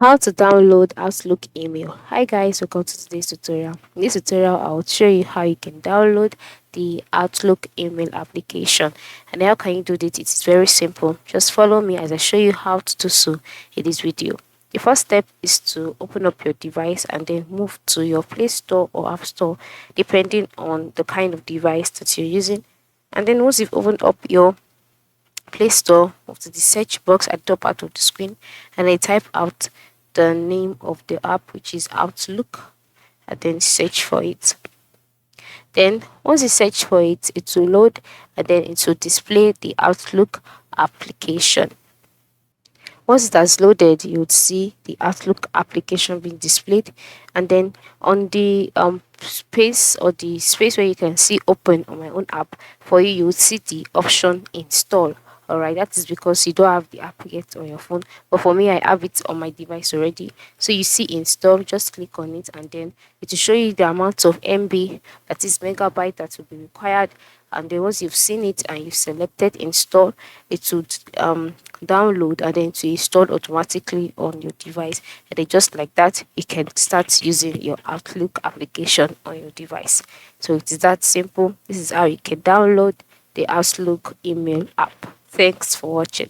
How to download Outlook email. Hi guys, welcome to today's tutorial. In this tutorial, I will show you how you can download the Outlook email application. And how can you do this? It is very simple. Just follow me as I show you how to do so in this video. The first step is to open up your device and then move to your Play Store or App Store, depending on the kind of device that you're using. And then once you've opened up your Play Store, move to the search box at the top part of the screen and then type out the name of the app, which is Outlook, and then search for it. Then once you search for it, it will load and then it will display the Outlook application. Once it has loaded, you would see the Outlook application being displayed, and then on the space or the space where you can see open on my own app, for you, you would see the option install. All right, that is because you don't have the app yet on your phone, but for me, I have it on my device already. So you see install, just click on it, and then it will show you the amount of MB, that is megabyte, that will be required. And then once you've seen it and you've selected install, it would download and then to install automatically on your device. And then just like that, you can start using your Outlook application on your device. So it is that simple. This is how you can download the Outlook email app. Thanks for watching.